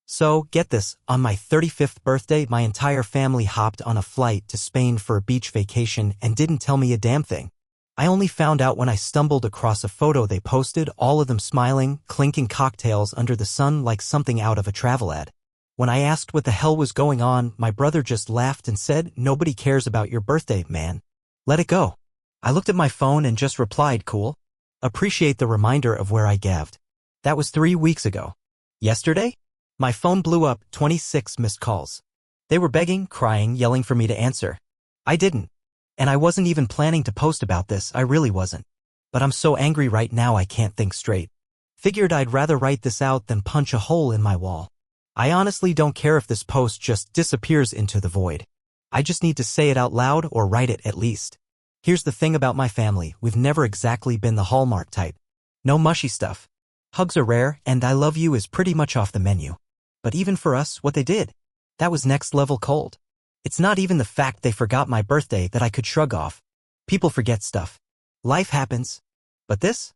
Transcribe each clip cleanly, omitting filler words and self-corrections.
So, get this, on my 35th birthday, my entire family hopped on a flight to Spain for a beach vacation and didn't tell me a damn thing. I only found out when I stumbled across a photo they posted, all of them smiling, clinking cocktails under the sun like something out of a travel ad. When I asked what the hell was going on, my brother just laughed and said, "Nobody cares about your birthday, man. Let it go." I looked at my phone and just replied, "Cool. Appreciate the reminder of where I gabbed." That was 3 weeks ago. Yesterday? My phone blew up, 26 missed calls. They were begging, crying, yelling for me to answer. I didn't. And I wasn't even planning to post about this, I really wasn't. But I'm so angry right now I can't think straight. Figured I'd rather write this out than punch a hole in my wall. I honestly don't care if this post just disappears into the void. I just need to say it out loud or write it at least. Here's the thing about my family, we've never exactly been the Hallmark type. No mushy stuff. Hugs are rare, and I love you is pretty much off the menu. But even for us, what they did, that was next level cold. It's not even the fact they forgot my birthday that I could shrug off. People forget stuff. Life happens. But this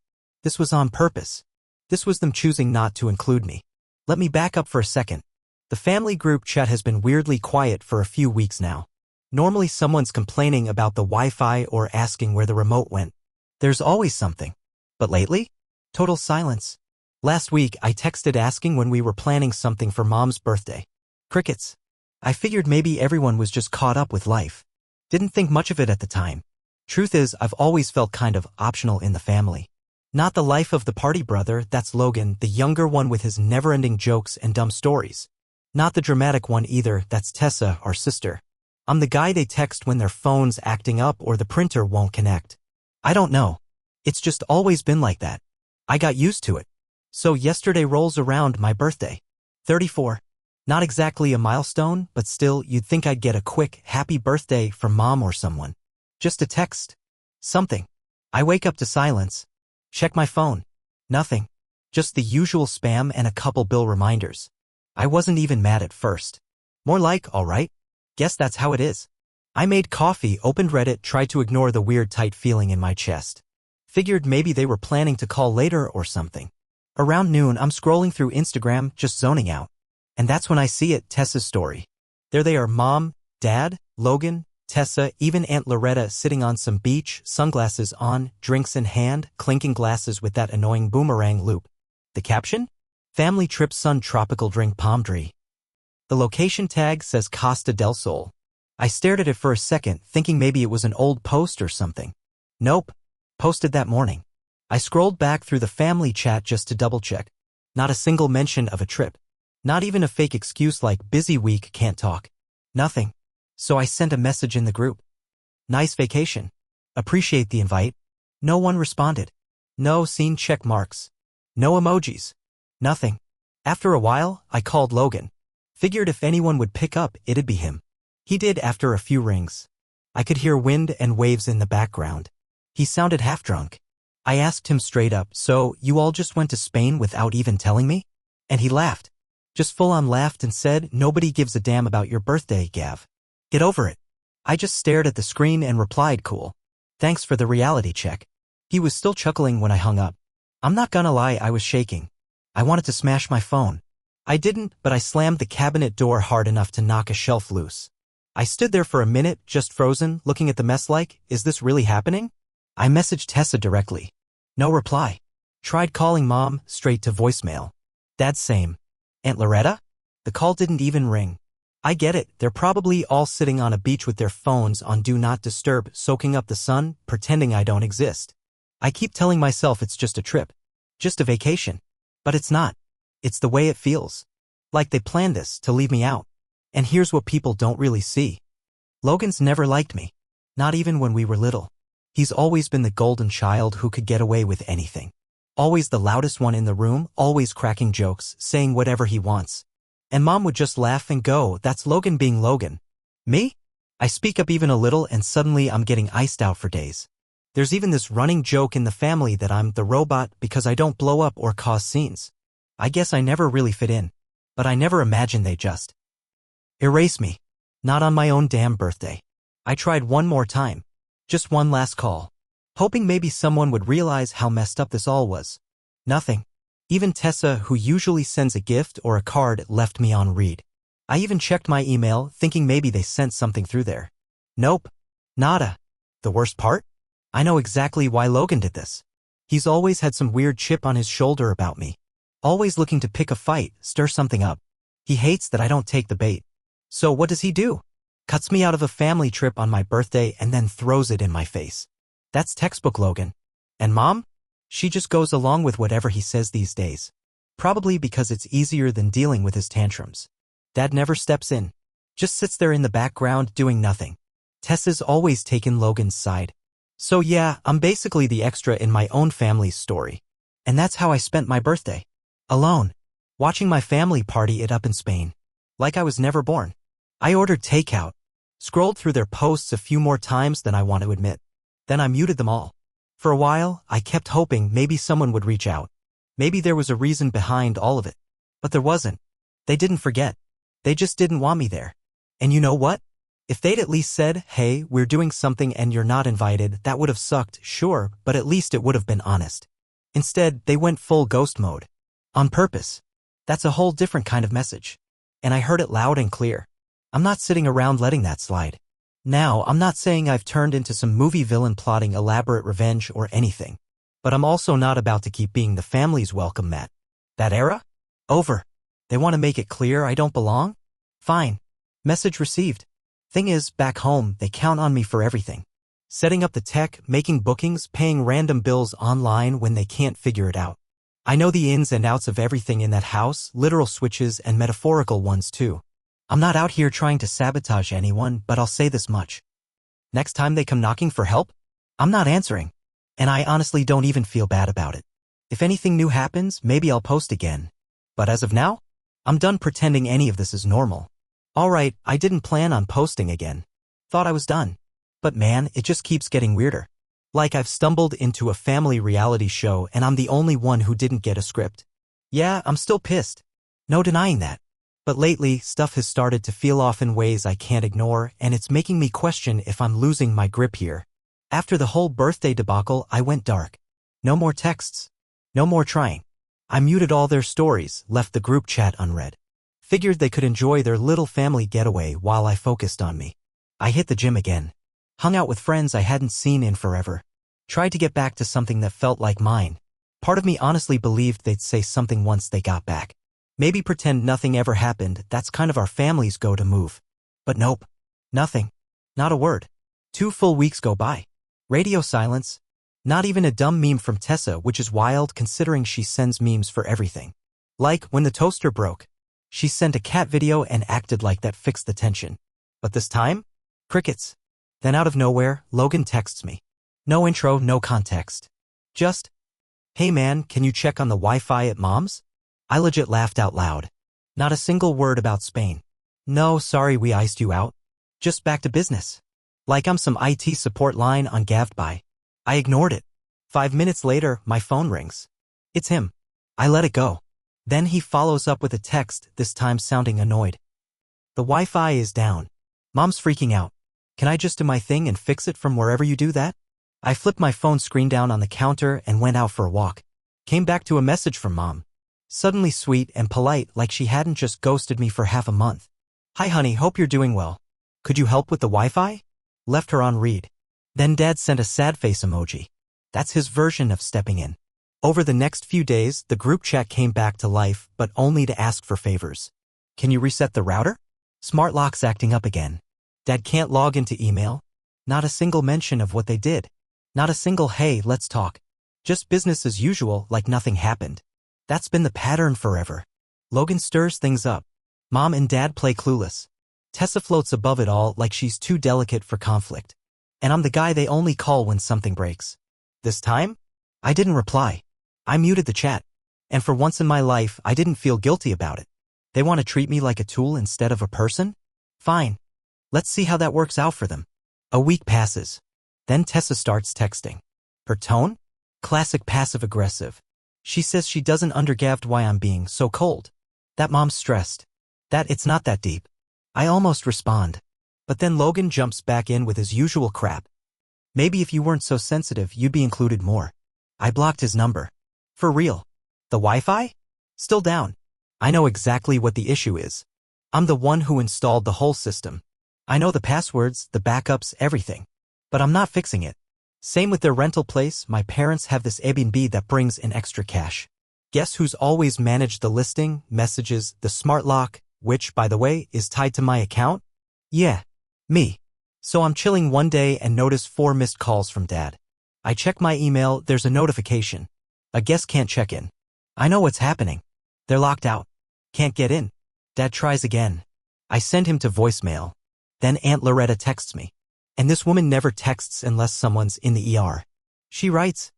was on purpose. This was them choosing not to include me. Let me back up for a second. The family group chat has been weirdly quiet for a few weeks now. Normally someone's complaining about the Wi-Fi or asking where the remote went. There's always something. But lately? Total silence. Last week I texted asking when we were planning something for Mom's birthday. Crickets. I figured maybe everyone was just caught up with life. Didn't think much of it at the time. Truth is, I've always felt kind of optional in the family. Not the life of the party brother, that's Logan, the younger one with his never-ending jokes and dumb stories. Not the dramatic one either, that's Tessa, our sister. I'm the guy they text when their phone's acting up or the printer won't connect. I don't know. It's just always been like that. I got used to it. So yesterday rolls around, my birthday. 34. Not exactly a milestone, but still, you'd think I'd get a quick, happy birthday from Mom or someone. Just a text. Something. I wake up to silence. Check my phone. Nothing. Just the usual spam and a couple bill reminders. I wasn't even mad at first. More like, alright. Guess that's how it is. I made coffee, opened Reddit, tried to ignore the weird tight feeling in my chest. Figured maybe they were planning to call later or something. Around noon, I'm scrolling through Instagram, just zoning out. And that's when I see it, Tessa's story. There they are, Mom, Dad, Logan, Tessa, even Aunt Loretta sitting on some beach, sunglasses on, drinks in hand, clinking glasses with that annoying boomerang loop. The caption? Family trip sun tropical drink palm tree. The location tag says Costa del Sol. I stared at it for a second, thinking maybe it was an old post or something. Nope. Posted that morning. I scrolled back through the family chat just to double-check. Not a single mention of a trip. Not even a fake excuse like busy week, can't talk. Nothing. So I sent a message in the group. Nice vacation. Appreciate the invite. No one responded. No seen check marks. No emojis. Nothing. After a while, I called Logan. Figured if anyone would pick up, it'd be him. He did after a few rings. I could hear wind and waves in the background. He sounded half drunk. I asked him straight up, "So, you all just went to Spain without even telling me?" And he laughed. Just full-on laughed and said, "Nobody gives a damn about your birthday, Gav. Get over it." I just stared at the screen and replied, "Cool. Thanks for the reality check." He was still chuckling when I hung up. I'm not gonna lie, I was shaking. I wanted to smash my phone. I didn't, but I slammed the cabinet door hard enough to knock a shelf loose. I stood there for a minute, just frozen, looking at the mess like, is this really happening? I messaged Tessa directly. No reply. Tried calling Mom, straight to voicemail. Dad, same. Aunt Loretta? The call didn't even ring. I get it, they're probably all sitting on a beach with their phones on Do Not Disturb, soaking up the sun, pretending I don't exist. I keep telling myself it's just a trip. Just a vacation. But it's not. It's the way it feels. Like they planned this to leave me out. And here's what people don't really see. Logan's never liked me. Not even when we were little. He's always been the golden child who could get away with anything. Always the loudest one in the room, always cracking jokes, saying whatever he wants. And Mom would just laugh and go, "That's Logan being Logan." Me? I speak up even a little and suddenly I'm getting iced out for days. There's even this running joke in the family that I'm the robot because I don't blow up or cause scenes. I guess I never really fit in. But I never imagined they just erase me. Not on my own damn birthday. I tried one more time. Just one last call. Hoping maybe someone would realize how messed up this all was. Nothing. Even Tessa, who usually sends a gift or a card, left me on read. I even checked my email, thinking maybe they sent something through there. Nope. Nada. The worst part? I know exactly why Logan did this. He's always had some weird chip on his shoulder about me. Always looking to pick a fight, stir something up. He hates that I don't take the bait. So what does he do? Cuts me out of a family trip on my birthday and then throws it in my face. That's textbook Logan. And Mom? She just goes along with whatever he says these days. Probably because it's easier than dealing with his tantrums. Dad never steps in. Just sits there in the background doing nothing. Tessa's always taken Logan's side. So yeah, I'm basically the extra in my own family's story. And that's how I spent my birthday. Alone. Watching my family party it up in Spain. Like I was never born. I ordered takeout. Scrolled through their posts a few more times than I want to admit. Then I muted them all. For a while, I kept hoping maybe someone would reach out. Maybe there was a reason behind all of it. But there wasn't. They didn't forget. They just didn't want me there. And you know what? If they'd at least said, hey, we're doing something and you're not invited, that would have sucked, sure, but at least it would have been honest. Instead, they went full ghost mode. On purpose. That's a whole different kind of message. And I heard it loud and clear. I'm not sitting around letting that slide. Now, I'm not saying I've turned into some movie villain plotting elaborate revenge or anything. But I'm also not about to keep being the family's welcome mat. That era? Over. They want to make it clear I don't belong? Fine. Message received. Thing is, back home, they count on me for everything. Setting up the tech, making bookings, paying random bills online when they can't figure it out. I know the ins and outs of everything in that house, literal switches and metaphorical ones too. I'm not out here trying to sabotage anyone, but I'll say this much. Next time they come knocking for help, I'm not answering. And I honestly don't even feel bad about it. If anything new happens, maybe I'll post again. But as of now, I'm done pretending any of this is normal. Alright, I didn't plan on posting again. Thought I was done. But man, it just keeps getting weirder. Like I've stumbled into a family reality show and I'm the only one who didn't get a script. Yeah, I'm still pissed. No denying that. But lately, stuff has started to feel off in ways I can't ignore, and it's making me question if I'm losing my grip here. After the whole birthday debacle, I went dark. No more texts. No more trying. I muted all their stories, left the group chat unread. Figured they could enjoy their little family getaway while I focused on me. I hit the gym again. Hung out with friends I hadn't seen in forever. Tried to get back to something that felt like mine. Part of me honestly believed they'd say something once they got back. Maybe pretend nothing ever happened, that's kind of our family's go-to move. But nope. Nothing. Not a word. 2 full weeks go by. Radio silence. Not even a dumb meme from Tessa, which is wild considering she sends memes for everything. Like, when the toaster broke. She sent a cat video and acted like that fixed the tension. But this time? Crickets. Then out of nowhere, Logan texts me. No intro, no context. Just, hey man, can you check on the Wi-Fi at Mom's? I legit laughed out loud. Not a single word about Spain. No, sorry we iced you out. Just back to business. Like I'm some IT support line on Gavby. I ignored it. 5 minutes later, my phone rings. It's him. I let it go. Then he follows up with a text, this time sounding annoyed. The Wi-Fi is down. Mom's freaking out. Can I just do my thing and fix it from wherever you do that? I flipped my phone screen down on the counter and went out for a walk. Came back to a message from Mom. Suddenly sweet and polite, like she hadn't just ghosted me for half a month. Hi honey, hope you're doing well. Could you help with the Wi-Fi? Left her on read. Then Dad sent a sad face emoji. That's his version of stepping in. Over the next few days, the group chat came back to life, but only to ask for favors. Can you reset the router? Smart lock's acting up again. Dad can't log into email. Not a single mention of what they did. Not a single hey, let's talk. Just business as usual, like nothing happened. That's been the pattern forever. Logan stirs things up. Mom and Dad play clueless. Tessa floats above it all like she's too delicate for conflict. And I'm the guy they only call when something breaks. This time, I didn't reply. I muted the chat. And for once in my life, I didn't feel guilty about it. They want to treat me like a tool instead of a person? Fine. Let's see how that works out for them. A week passes. Then Tessa starts texting. Her tone? Classic passive-aggressive. She says she doesn't understand why I'm being so cold. That Mom's stressed. That it's not that deep. I almost respond. But then Logan jumps back in with his usual crap. Maybe if you weren't so sensitive, you'd be included more. I blocked his number. For real. The Wi-Fi? Still down. I know exactly what the issue is. I'm the one who installed the whole system. I know the passwords, the backups, everything. But I'm not fixing it. Same with their rental place. My parents have this Airbnb that brings in extra cash. Guess who's always managed the listing, messages, the smart lock, which, by the way, is tied to my account? Yeah, me. So I'm chilling one day and notice 4 missed calls from Dad. I check my email, there's a notification. A guest can't check in. I know what's happening. They're locked out. Can't get in. Dad tries again. I send him to voicemail. Then Aunt Loretta texts me. And this woman never texts unless someone's in the ER. She writes,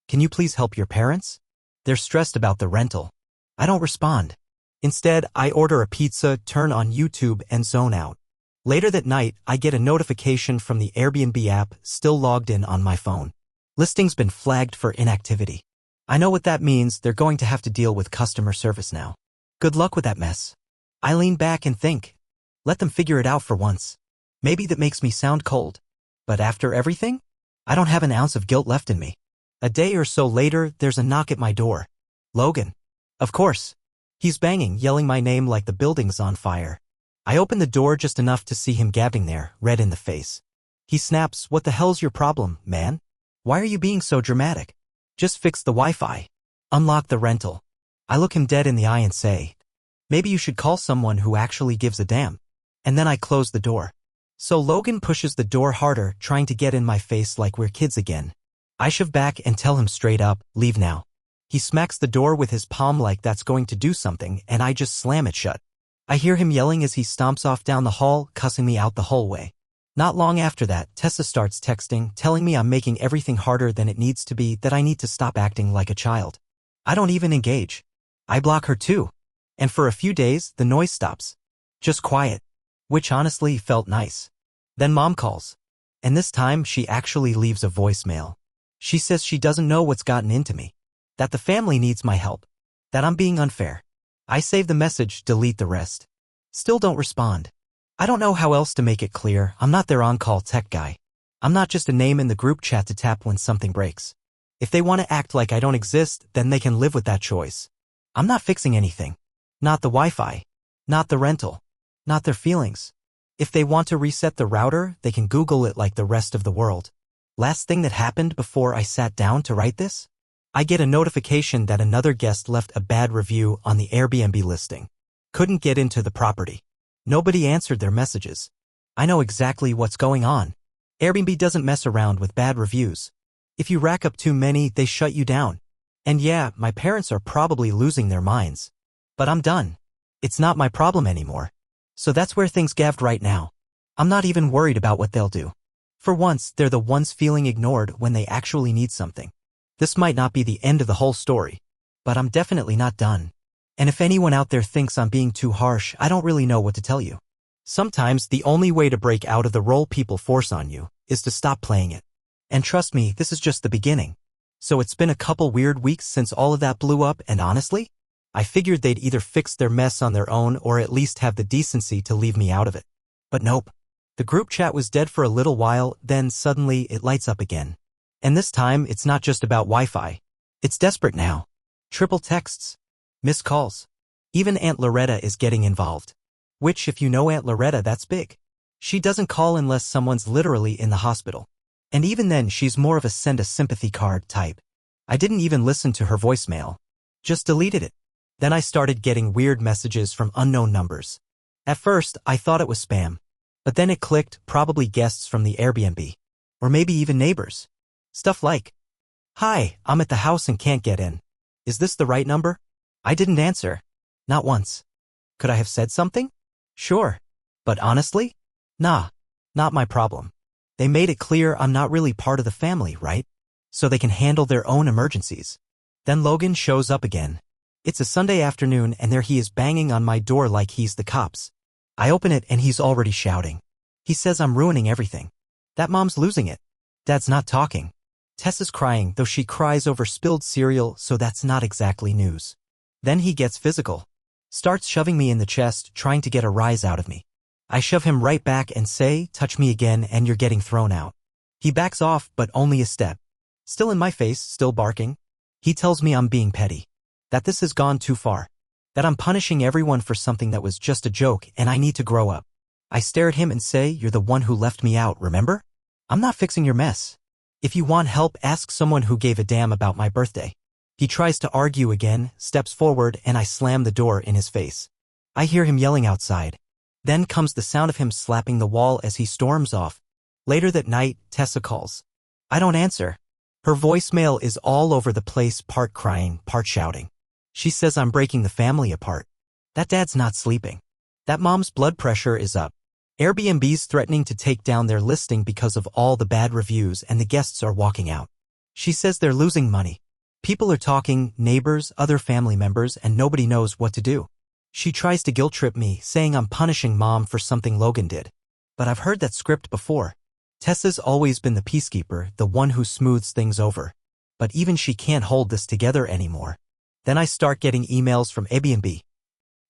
"Can you please help your parents? They're stressed about the rental." I don't respond. Instead, I order a pizza, turn on YouTube, and zone out. Later that night, I get a notification from the Airbnb app, still logged in on my phone. Listing's been flagged for inactivity. I know what that means. They're going to have to deal with customer service now. Good luck with that mess. I lean back and think, let them figure it out for once. Maybe that makes me sound cold. But after everything, I don't have an ounce of guilt left in me. A day or so later, there's a knock at my door. Logan. Of course. He's banging, yelling my name like the building's on fire. I open the door just enough to see him gabbing there, red in the face. He snaps, "What the hell's your problem, man? Why are you being so dramatic? Just fix the Wi-Fi. Unlock the rental." I look him dead in the eye and say, "Maybe you should call someone who actually gives a damn." And then I close the door. So Logan pushes the door harder, trying to get in my face like we're kids again. I shove back and tell him straight up, "Leave now." He smacks the door with his palm like that's going to do something, and I just slam it shut. I hear him yelling as he stomps off down the hall, cussing me out the whole way. Not long after that, Tessa starts texting, telling me I'm making everything harder than it needs to be, that I need to stop acting like a child. I don't even engage. I block her too. And for a few days, the noise stops. Just quiet. Which honestly felt nice. Then Mom calls. And this time, she actually leaves a voicemail. She says she doesn't know what's gotten into me. That the family needs my help. That I'm being unfair. I save the message, delete the rest. Still don't respond. I don't know how else to make it clear. I'm not their on-call tech guy. I'm not just a name in the group chat to tap when something breaks. If they want to act like I don't exist, then they can live with that choice. I'm not fixing anything. Not the Wi-Fi. Not the rental. Not their feelings. If they want to reset the router, they can Google it like the rest of the world. Last thing that happened before I sat down to write this? I get a notification that another guest left a bad review on the Airbnb listing. Couldn't get into the property. Nobody answered their messages. I know exactly what's going on. Airbnb doesn't mess around with bad reviews. If you rack up too many, they shut you down. And yeah, my parents are probably losing their minds. But I'm done. It's not my problem anymore. So that's where things gabbed right now. I'm not even worried about what they'll do. For once, they're the ones feeling ignored when they actually need something. This might not be the end of the whole story, but I'm definitely not done. And if anyone out there thinks I'm being too harsh, I don't really know what to tell you. Sometimes the only way to break out of the role people force on you is to stop playing it. And trust me, this is just the beginning. So it's been a couple weird weeks since all of that blew up, and honestly, I figured they'd either fix their mess on their own or at least have the decency to leave me out of it. But nope. The group chat was dead for a little while, then suddenly it lights up again. And this time, it's not just about Wi-Fi. It's desperate now. Triple texts. Missed calls. Even Aunt Loretta is getting involved. Which, if you know Aunt Loretta, that's big. She doesn't call unless someone's literally in the hospital. And even then, she's more of a send a sympathy card type. I didn't even listen to her voicemail. Just deleted it. Then I started getting weird messages from unknown numbers. At first, I thought it was spam. But then it clicked, probably guests from the Airbnb. Or maybe even neighbors. Stuff like, "Hi, I'm at the house and can't get in. Is this the right number?" I didn't answer. Not once. Could I have said something? Sure. But honestly? Nah. Not my problem. They made it clear I'm not really part of the family, right? So they can handle their own emergencies. Then Logan shows up again. It's a Sunday afternoon and there he is banging on my door like he's the cops. I open it and he's already shouting. He says I'm ruining everything. That Mom's losing it. Dad's not talking. Tessa's crying, though she cries over spilled cereal, so that's not exactly news. Then he gets physical. Starts shoving me in the chest, trying to get a rise out of me. I shove him right back and say, "Touch me again and you're getting thrown out." He backs off, but only a step. Still in my face, still barking. He tells me I'm being petty. That this has gone too far. That I'm punishing everyone for something that was just a joke and I need to grow up. I stare at him and say, "You're the one who left me out, remember? I'm not fixing your mess. If you want help, ask someone who gave a damn about my birthday." He tries to argue again, steps forward, and I slam the door in his face. I hear him yelling outside. Then comes the sound of him slapping the wall as he storms off. Later that night, Tessa calls. I don't answer. Her voicemail is all over the place, part crying, part shouting. She says I'm breaking the family apart. That dad's not sleeping. That mom's blood pressure is up. Airbnb's threatening to take down their listing because of all the bad reviews and the guests are walking out. She says they're losing money. People are talking, neighbors, other family members, and nobody knows what to do. She tries to guilt trip me, saying I'm punishing mom for something Logan did. But I've heard that script before. Tessa's always been the peacekeeper, the one who smooths things over. But even she can't hold this together anymore. Then I start getting emails from Airbnb.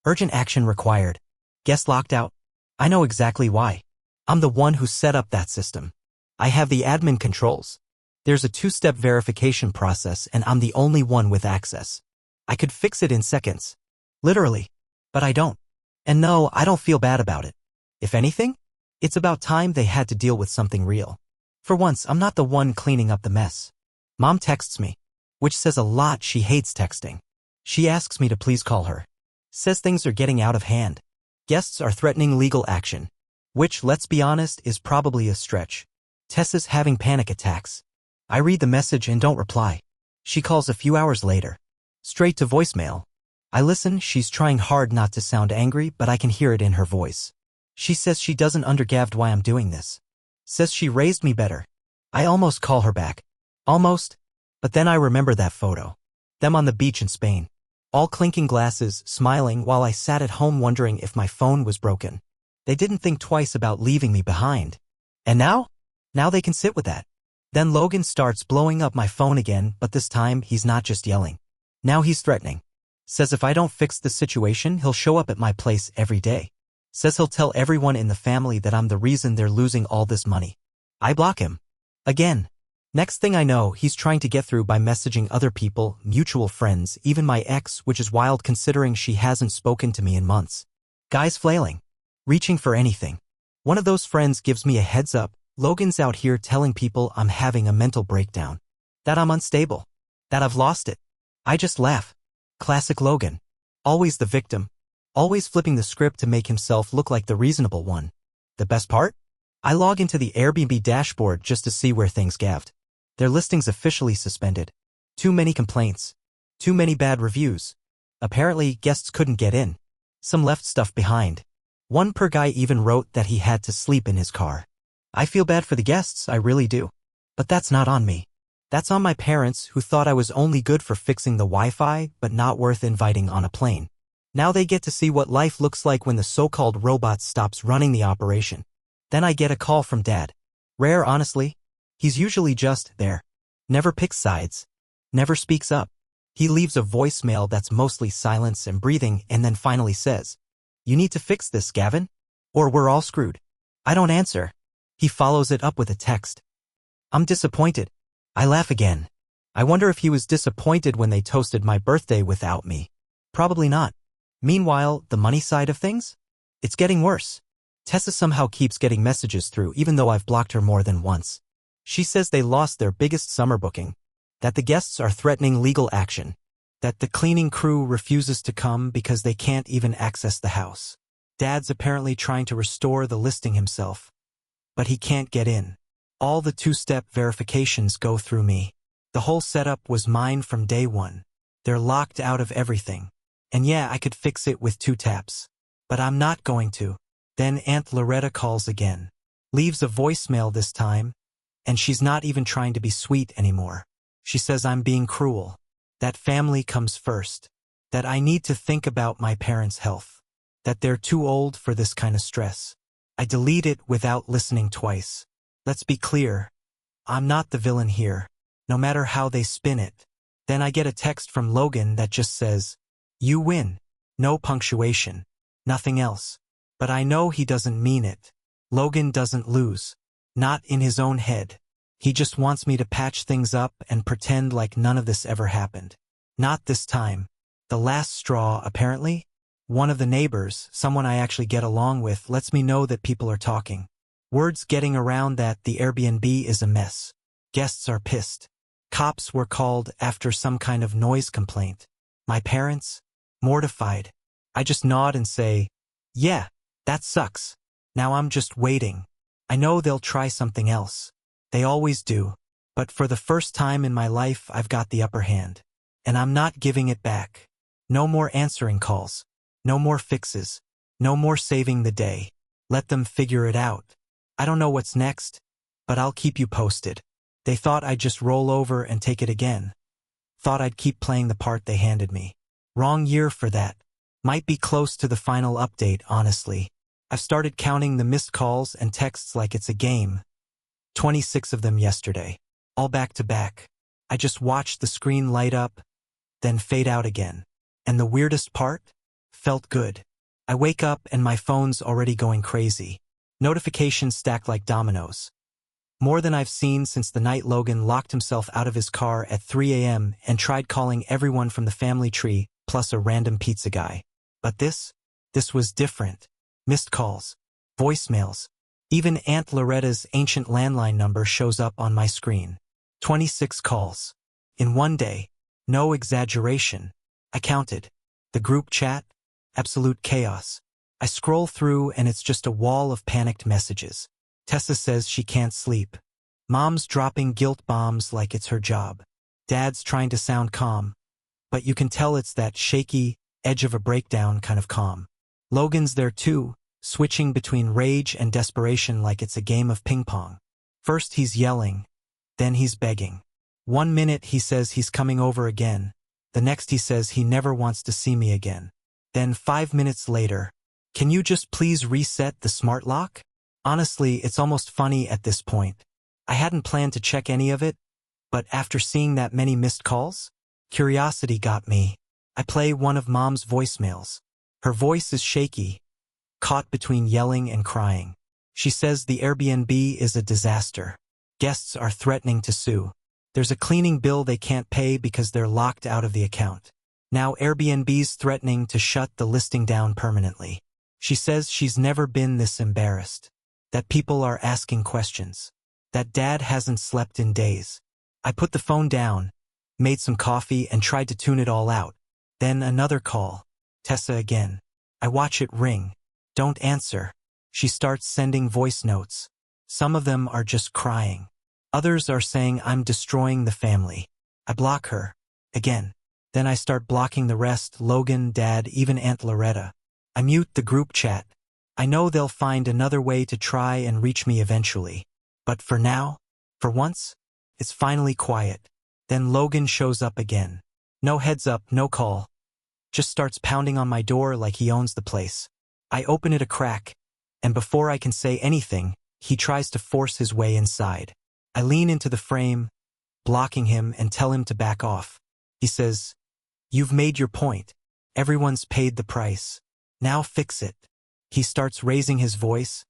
Urgent action required. Guest locked out. I know exactly why. I'm the one who set up that system. I have the admin controls. There's a two-step verification process and I'm the only one with access. I could fix it in seconds. Literally. But I don't. And no, I don't feel bad about it. If anything, it's about time they had to deal with something real. For once, I'm not the one cleaning up the mess. Mom texts me, which says a lot. She hates texting. She asks me to please call her. Says things are getting out of hand. Guests are threatening legal action. Which, let's be honest, is probably a stretch. Tessa's having panic attacks. I read the message and don't reply. She calls a few hours later. Straight to voicemail. I listen. She's trying hard not to sound angry, but I can hear it in her voice. She says she doesn't understand why I'm doing this. Says she raised me better. I almost call her back. Almost. But then I remember that photo. Them on the beach in Spain. All clinking glasses, smiling while I sat at home wondering if my phone was broken. They didn't think twice about leaving me behind. And now? Now they can sit with that. Then Logan starts blowing up my phone again, but this time he's not just yelling. Now he's threatening. Says if I don't fix the situation, he'll show up at my place every day. Says he'll tell everyone in the family that I'm the reason they're losing all this money. I block him. Again. Next thing I know, he's trying to get through by messaging other people, mutual friends, even my ex, which is wild considering she hasn't spoken to me in months. Guy's flailing. Reaching for anything. One of those friends gives me a heads up. Logan's out here telling people I'm having a mental breakdown. That I'm unstable. That I've lost it. I just laugh. Classic Logan. Always the victim. Always flipping the script to make himself look like the reasonable one. The best part? I log into the Airbnb dashboard just to see where things gaffed. Their listings officially suspended. Too many complaints. Too many bad reviews. Apparently, guests couldn't get in. Some left stuff behind. One per guy even wrote that he had to sleep in his car. I feel bad for the guests, I really do. But that's not on me. That's on my parents who thought I was only good for fixing the Wi-Fi, but not worth inviting on a plane. Now they get to see what life looks like when the so-called robot stops running the operation. Then I get a call from Dad. Rare, honestly. He's usually just there. Never picks sides. Never speaks up. He leaves a voicemail that's mostly silence and breathing and then finally says, "You need to fix this, Gavin, or we're all screwed." I don't answer. He follows it up with a text. I'm disappointed. I laugh again. I wonder if he was disappointed when they toasted my birthday without me. Probably not. Meanwhile, the money side of things? It's getting worse. Tessa somehow keeps getting messages through even though I've blocked her more than once. She says they lost their biggest summer booking, that the guests are threatening legal action, that the cleaning crew refuses to come because they can't even access the house. Dad's apparently trying to restore the listing himself, but he can't get in. All the two-step verifications go through me. The whole setup was mine from day one. They're locked out of everything. And yeah, I could fix it with 2 taps. But I'm not going to. Then Aunt Loretta calls again. Leaves a voicemail this time. And she's not even trying to be sweet anymore. She says I'm being cruel. That family comes first. That I need to think about my parents' health. That they're too old for this kind of stress. I delete it without listening twice. Let's be clear. I'm not the villain here, no matter how they spin it. Then I get a text from Logan that just says, "You win." No punctuation. Nothing else. But I know he doesn't mean it. Logan doesn't lose. Not in his own head. He just wants me to patch things up and pretend like none of this ever happened. Not this time. The last straw, apparently. One of the neighbors, someone I actually get along with, lets me know that people are talking. Word's getting around that the Airbnb is a mess. Guests are pissed. Cops were called after some kind of noise complaint. My parents? Mortified. I just nod and say, yeah, that sucks. Now I'm just waiting. I know they'll try something else. They always do. But for the first time in my life, I've got the upper hand. And I'm not giving it back. No more answering calls. No more fixes. No more saving the day. Let them figure it out. I don't know what's next, but I'll keep you posted. They thought I'd just roll over and take it again. Thought I'd keep playing the part they handed me. Wrong year for that. Might be close to the final update, honestly. I've started counting the missed calls and texts like it's a game. 26 of them yesterday. All back to back. I just watched the screen light up, then fade out again. And the weirdest part? Felt good. I wake up and my phone's already going crazy. Notifications stacked like dominoes. More than I've seen since the night Logan locked himself out of his car at 3 a.m. and tried calling everyone from the family tree, plus a random pizza guy. But this was different. Missed calls, voicemails. Even Aunt Loretta's ancient landline number shows up on my screen. 26 calls. In one day. No exaggeration. I counted. The group chat? Absolute chaos. I scroll through and it's just a wall of panicked messages. Tessa says she can't sleep. Mom's dropping guilt bombs like it's her job. Dad's trying to sound calm. But you can tell it's that shaky, edge of a breakdown kind of calm. Logan's there too, switching between rage and desperation like it's a game of ping pong. First he's yelling, then he's begging. 1 minute he says he's coming over again. The next he says he never wants to see me again. Then 5 minutes later, can you just please reset the smart lock? Honestly, it's almost funny at this point. I hadn't planned to check any of it, but after seeing that many missed calls, curiosity got me. I play one of Mom's voicemails. Her voice is shaky, caught between yelling and crying. She says the Airbnb is a disaster. Guests are threatening to sue. There's a cleaning bill they can't pay because they're locked out of the account. Now Airbnb's threatening to shut the listing down permanently. She says she's never been this embarrassed. That people are asking questions. That Dad hasn't slept in days. I put the phone down, made some coffee and tried to tune it all out. Then another call. Tessa again. I watch it ring. Don't answer. She starts sending voice notes. Some of them are just crying. Others are saying I'm destroying the family. I block her. Again. Then I start blocking the rest, Logan, Dad, even Aunt Loretta. I mute the group chat. I know they'll find another way to try and reach me eventually. But for now, for once, it's finally quiet. Then Logan shows up again. No heads up, no call. Just starts pounding on my door like he owns the place. I open it a crack, and before I can say anything, he tries to force his way inside. I lean into the frame, blocking him and tell him to back off. He says, "You've made your point. Everyone's paid the price. Now fix it." He starts raising his voice,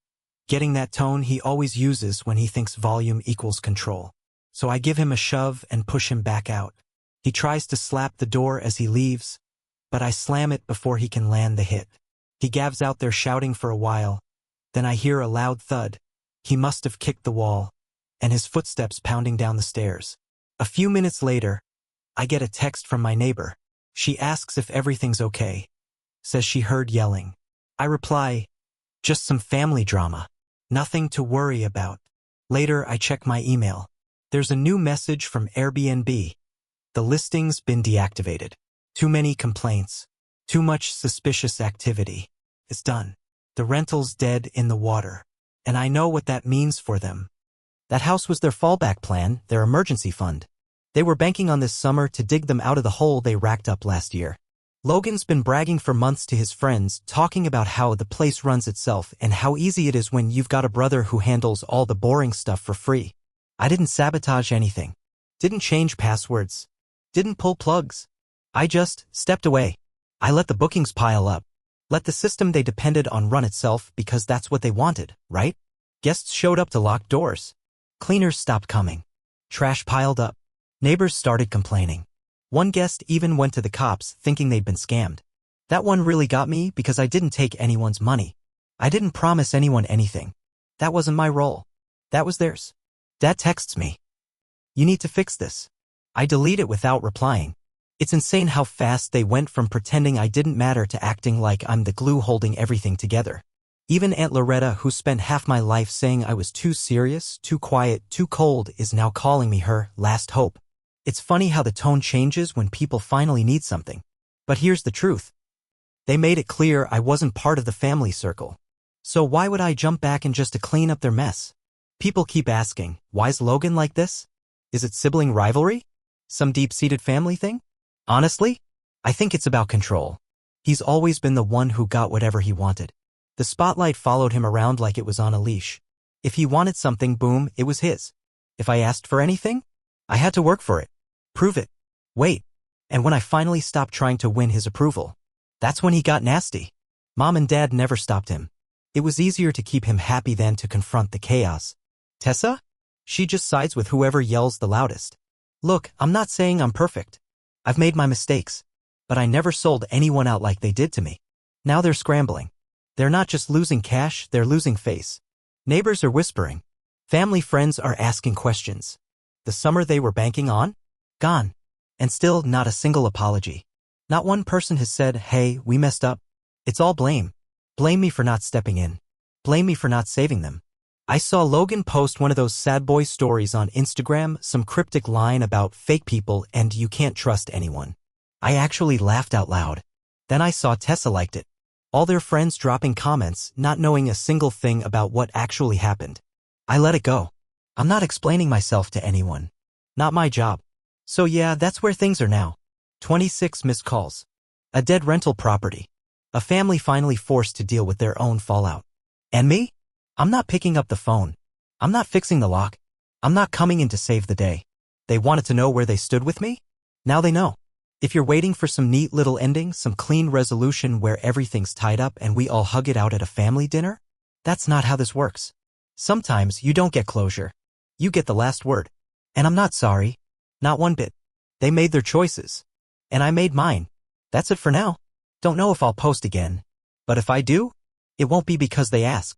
getting that tone he always uses when he thinks volume equals control. So I give him a shove and push him back out. He tries to slap the door as he leaves, but I slam it before he can land the hit. He gavs out there shouting for a while. Then I hear a loud thud. He must have kicked the wall, and his footsteps pounding down the stairs. A few minutes later, I get a text from my neighbor. She asks if everything's okay. Says she heard yelling. I reply, just some family drama. Nothing to worry about. Later, I check my email. There's a new message from Airbnb. The listing's been deactivated. Too many complaints. Too much suspicious activity. It's done. The rental's dead in the water. And I know what that means for them. That house was their fallback plan, their emergency fund. They were banking on this summer to dig them out of the hole they racked up last year. Logan's been bragging for months to his friends, talking about how the place runs itself and how easy it is when you've got a brother who handles all the boring stuff for free. I didn't sabotage anything. Didn't change passwords. Didn't pull plugs. I just stepped away. I let the bookings pile up. Let the system they depended on run itself because that's what they wanted, right? Guests showed up to locked doors. Cleaners stopped coming. Trash piled up. Neighbors started complaining. One guest even went to the cops thinking they'd been scammed. That one really got me because I didn't take anyone's money. I didn't promise anyone anything. That wasn't my role. That was theirs. Dad texts me. You need to fix this. I delete it without replying. It's insane how fast they went from pretending I didn't matter to acting like I'm the glue holding everything together. Even Aunt Loretta, who spent half my life saying I was too serious, too quiet, too cold, is now calling me her last hope. It's funny how the tone changes when people finally need something. But here's the truth. They made it clear I wasn't part of the family circle. So why would I jump back in just to clean up their mess? People keep asking, why's Logan like this? Is it sibling rivalry? Some deep-seated family thing? Honestly, I think it's about control. He's always been the one who got whatever he wanted. The spotlight followed him around like it was on a leash. If he wanted something, boom, it was his. If I asked for anything, I had to work for it. Prove it. Wait. And when I finally stopped trying to win his approval, that's when he got nasty. Mom and Dad never stopped him. It was easier to keep him happy than to confront the chaos. Tessa? She just sides with whoever yells the loudest. Look, I'm not saying I'm perfect. I've made my mistakes. But I never sold anyone out like they did to me. Now they're scrambling. They're not just losing cash, they're losing face. Neighbors are whispering. Family friends are asking questions. The summer they were banking on? Gone. And still not a single apology. Not one person has said, hey, we messed up. It's all blame. Blame me for not stepping in. Blame me for not saving them. I saw Logan post one of those sad boy stories on Instagram, some cryptic line about fake people and you can't trust anyone. I actually laughed out loud. Then I saw Tessa liked it. All their friends dropping comments, not knowing a single thing about what actually happened. I let it go. I'm not explaining myself to anyone. Not my job. So yeah, that's where things are now. 26 missed calls. A dead rental property. A family finally forced to deal with their own fallout. And me? I'm not picking up the phone. I'm not fixing the lock. I'm not coming in to save the day. They wanted to know where they stood with me? Now they know. If you're waiting for some neat little ending, some clean resolution where everything's tied up and we all hug it out at a family dinner, that's not how this works. Sometimes you don't get closure. You get the last word. And I'm not sorry. Not one bit. They made their choices. And I made mine. That's it for now. Don't know if I'll post again. But if I do, it won't be because they asked.